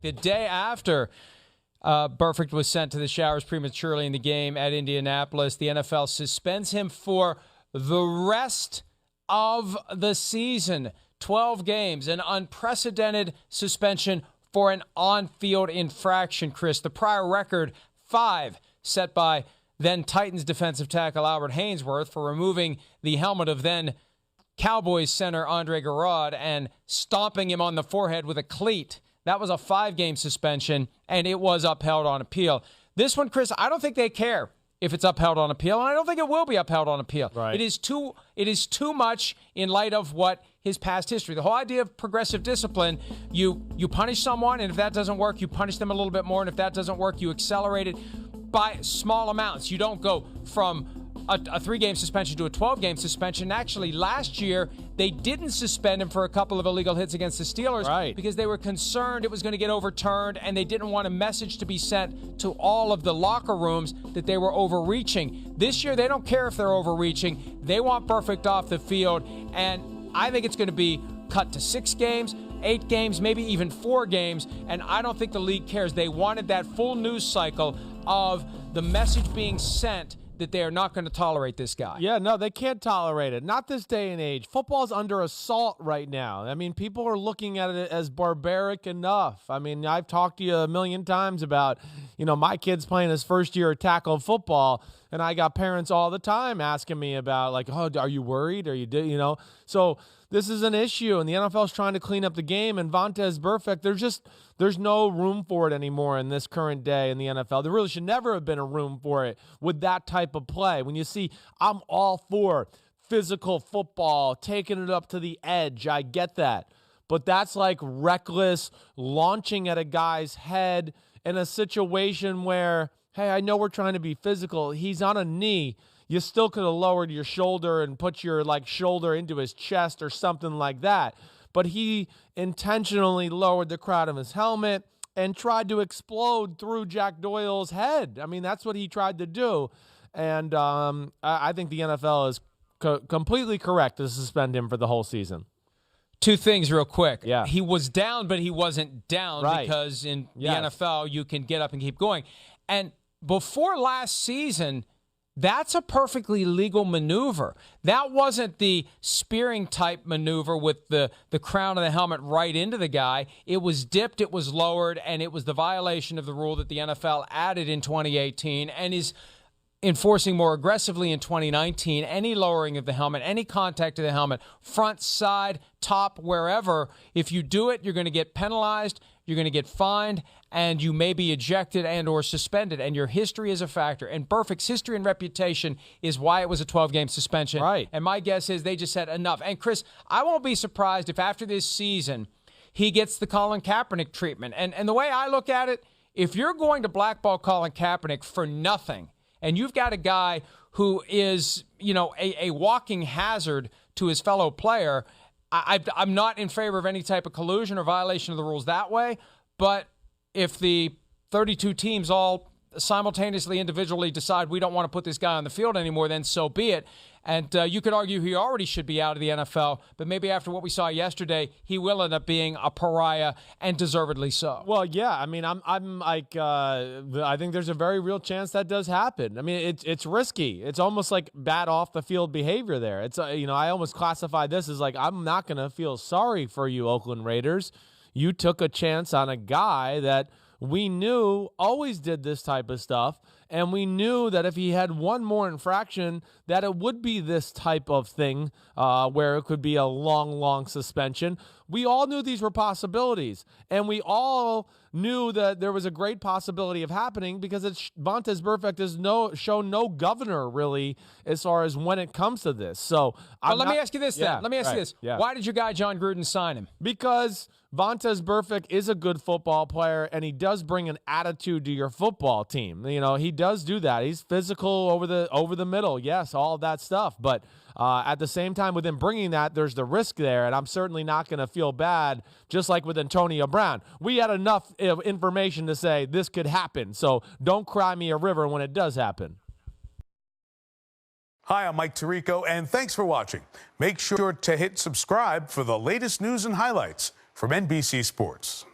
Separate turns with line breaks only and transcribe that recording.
The day after Burfict was sent to the showers prematurely in the game at Indianapolis, the NFL suspends him for the rest of the season. 12 games, an unprecedented suspension for an on-field infraction, Chris. The prior record, 5, set by then Titans defensive tackle Albert Haynesworth for removing the helmet of then Cowboys center Andre Garrod and stomping him on the forehead with a cleat. That was a 5-game suspension, and it was upheld on appeal. This one, Chris, I don't think they care if it's upheld on appeal, and I don't think it will be upheld on appeal.
Right.
It is too much in light of what his past history. The whole idea of progressive discipline, you punish someone, and if that doesn't work, you punish them a little bit more, and if that doesn't work, you accelerate it by small amounts. You don't go from a 3-game suspension to a 12-game suspension. Actually, last year, they didn't suspend him for a couple of illegal hits against the Steelers because they were concerned it was going to get overturned, and they didn't want a message to be sent to all of the locker rooms that they were overreaching. This year, they don't care if they're overreaching. They want Burfict off the field, and I think it's going to be cut to 6 games, 8 games, maybe even 4 games, and I don't think the league cares. They wanted that full news cycle of the message being sent that they are not going to tolerate this guy.
Yeah, no, they can't tolerate it. Not this day and age. Football's under assault right now. I mean, people are looking at it as barbaric enough. I mean, I've talked to you a million times about, my kid's playing his first year of tackle football, and I got parents all the time asking me about, like, oh, are you worried? Are you, So this is an issue, and the NFL's trying to clean up the game, and Vontaze Burfict, there's no room for it anymore in this current day in the NFL. There really should never have been a room for it with that type of play. When you see, I'm all for physical football, taking it up to the edge, I get that. But that's like reckless launching at a guy's head in a situation where, hey, I know we're trying to be physical. He's on a knee. You still could have lowered your shoulder and put your shoulder into his chest or something like that. But he intentionally lowered the crown of his helmet and tried to explode through Jack Doyle's head. I mean, that's what he tried to do. And I think the NFL is completely correct to suspend him for the whole season.
2 things real quick.
Yeah.
He was down, but he wasn't down because in the NFL, you can get up and keep going. And before last season, that's a perfectly legal maneuver. That wasn't the spearing type maneuver with the crown of the helmet right into the guy. It was dipped, it was lowered, and it was the violation of the rule that the NFL added in 2018 and is enforcing more aggressively in 2019. Any lowering of the helmet, any contact to the helmet, front, side, top, wherever, if you do it, you're going to get penalized, you're going to get fined, and you may be ejected and or suspended, and your history is a factor. And Burfict's history and reputation is why it was a 12-game suspension.
Right.
And my guess is they just said enough. And, Chris, I won't be surprised if after this season he gets the Colin Kaepernick treatment. And the way I look at it, if you're going to blackball Colin Kaepernick for nothing, and you've got a guy who is, a walking hazard to his fellow player, I'm not in favor of any type of collusion or violation of the rules that way. But if the 32 teams all simultaneously, individually decide we don't want to put this guy on the field anymore, then so be it. And you could argue he already should be out of the NFL, but maybe after what we saw yesterday, he will end up being a pariah, and deservedly so.
Well, yeah. I mean, I'm like, I think there's a very real chance that does happen. I mean, it's risky. It's almost like bad off the field behavior there. It's I almost classify this as like, I'm not going to feel sorry for you, Oakland Raiders. You took a chance on a guy that we knew always did this type of stuff, and we knew that if he had one more infraction, that it would be this type of thing where it could be a long, long suspension. We all knew these were possibilities, and we all knew that there was a great possibility of happening because Vontaze Burfict has shown no governor, really, as far as when it comes to this. So
let me ask you this, then. Let me ask you this.
Yeah.
Why did your guy John Gruden sign him?
Because Vontaze Burfict is a good football player, and he does bring an attitude to your football team. He does do that. He's physical over the middle, yes, all of that stuff. But at the same time, with him bringing that, there's the risk there, and I'm certainly not going to feel bad, just like with Antonio Brown. We had enough information to say this could happen, so don't cry me a river when it does happen.
Hi, I'm Mike Tirico, and thanks for watching. Make sure to hit subscribe for the latest news and highlights from NBC Sports.